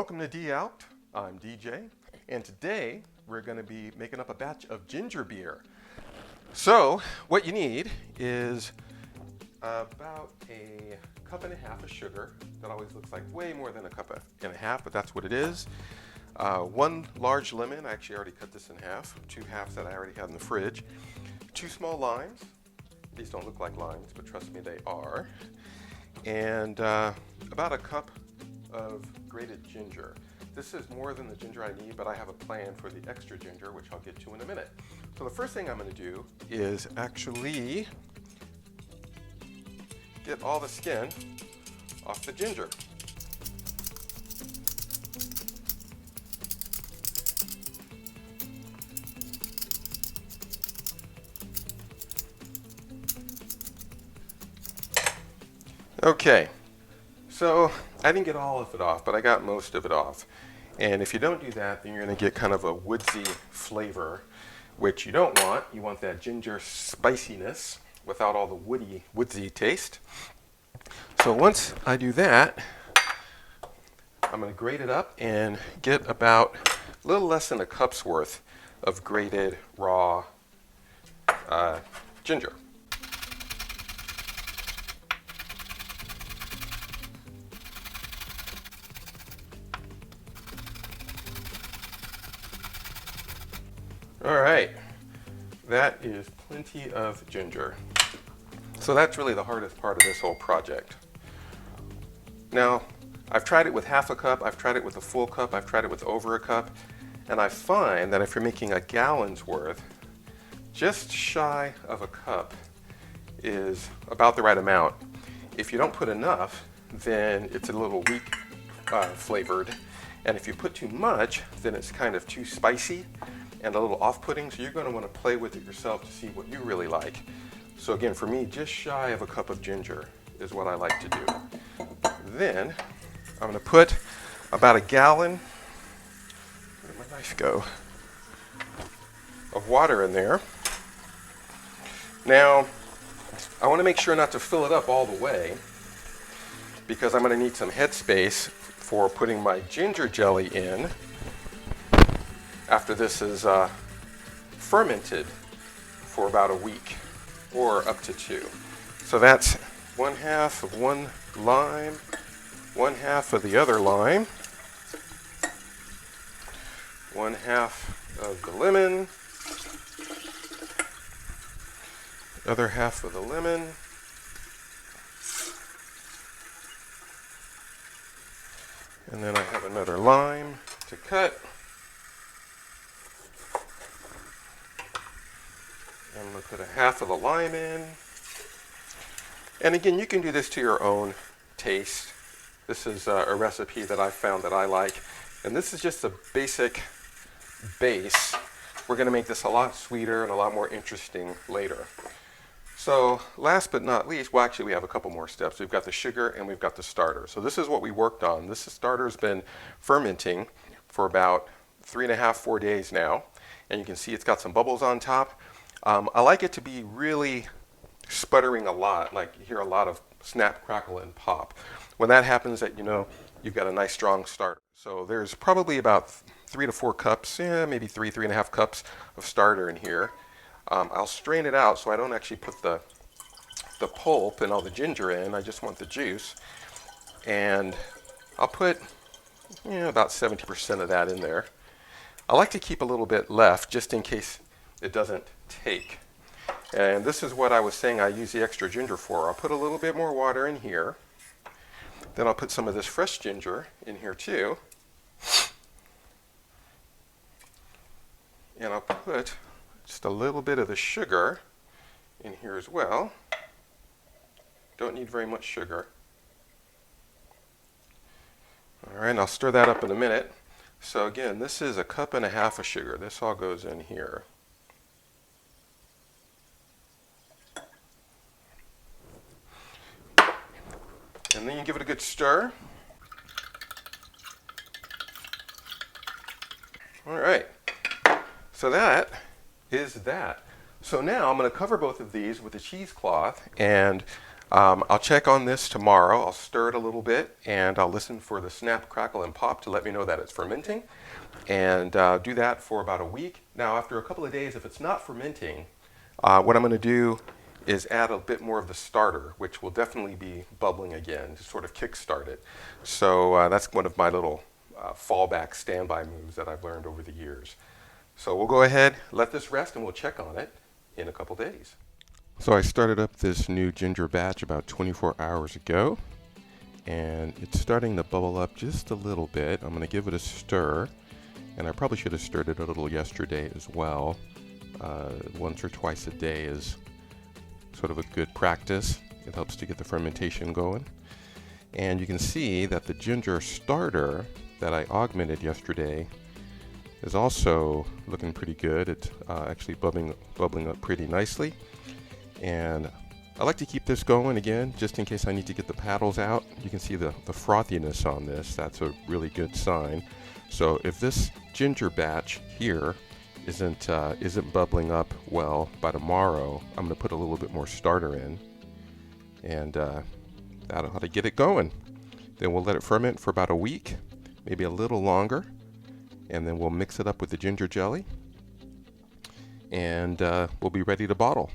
Welcome to Dealced. I'm DJ, and today we're going to be making up a batch of ginger beer. So what you need is about a cup and a half of sugar. That always looks like way more than a cup and a half, but that's what it is. One large lemon. I actually already cut this in half. 2 halves that I already had in the fridge. 2 small limes. These don't look like limes, but trust me, they are. And about a cup of grated ginger. This is more than the ginger I need, but I have a plan for the extra ginger, which I'll get to in a minute. So the first thing I'm going to do is actually get all the skin off the ginger. Okay, so I didn't get all of it off, but I got most of it off. And if you don't do that, then you're going to get kind of a woodsy flavor, which you don't want. You want that ginger spiciness without all the woodsy taste. So once I do that, I'm going to grate it up and get about a little less than a cup's worth of grated raw ginger. All right, that is plenty of ginger. So that's really the hardest part of this whole project. Now, I've tried it with half a cup, I've tried it with a full cup, I've tried it with over a cup, and I find that if you're making a gallon's worth, just shy of a cup is about the right amount. If you don't put enough, then it's a little weak flavored, and if you put too much, then it's kind of too spicy and a little off-putting, so you're going to want to play with it yourself to see what you really like. So again, for me, just shy of a cup of ginger is what I like to do. Then I'm going to put about a gallon, where did my knife go, of water in there. Now, I want to make sure not to fill it up all the way, because I'm going to need some headspace for putting my ginger jelly in after this is fermented for about a week or up to 2. So that's 1/2 of one lime, 1/2 of the other lime, 1/2 of the lemon, other half of the lemon, and then I have another lime to cut. I'm going to put a half of the lime in. And again, you can do this to your own taste. This is a recipe that I found that I like. And this is just a basic base. We're going to make this a lot sweeter and a lot more interesting later. So last but not least, well, actually we have a couple more steps. We've got the sugar and we've got the starter. So this is what we worked on. This starter's been fermenting for about 3.5, 4 days now. And you can see it's got some bubbles on top. I like it to be really sputtering a lot, like you hear a lot of snap, crackle, and pop. When that happens, that you know you've got a nice strong starter. So there's probably about 3 to 4 cups, maybe 3.5 cups of starter in here. I'll strain it out so I don't actually put the pulp and all the ginger in. I just want the juice. And I'll put about 70% of that in there. I like to keep a little bit left just in case it doesn't take. And this is what I was saying I use the extra ginger for. I'll put a little bit more water in here. Then I'll put some of this fresh ginger in here too. And I'll put just a little bit of the sugar in here as well. Don't need very much sugar. All right, and I'll stir that up in a minute. So again, this is a cup and a half of sugar. This all goes in here. And then you give it a good stir. All right, so that is that. So now I'm going to cover both of these with a cheesecloth, and I'll check on this tomorrow. I'll stir it a little bit and I'll listen for the snap, crackle, and pop to let me know that it's fermenting. And do that for about a week. Now, after a couple of days, if it's not fermenting, what I'm going to do is add a bit more of the starter, which will definitely be bubbling again to sort of kickstart it. So that's one of my little fallback standby moves that I've learned over the years. So we'll go ahead, let this rest, and we'll check on it in a couple days. So I started up this new ginger batch about 24 hours ago, and it's starting to bubble up just a little bit. I'm going to give it a stir, and I probably should have stirred it a little yesterday as well. Once or twice a day is sort of a good practice. It helps to get the fermentation going. And you can see that the ginger starter that I augmented yesterday is also looking pretty good. It's actually bubbling up pretty nicely. And I like to keep this going again, just in case I need to get the paddles out. You can see the frothiness on this. That's a really good sign. So if this ginger batch here isn't bubbling up well by tomorrow, I'm going to put a little bit more starter in, and that ought to get it going. Then we'll let it ferment for about a week, maybe a little longer, and then we'll mix it up with the ginger jelly, and we'll be ready to bottle.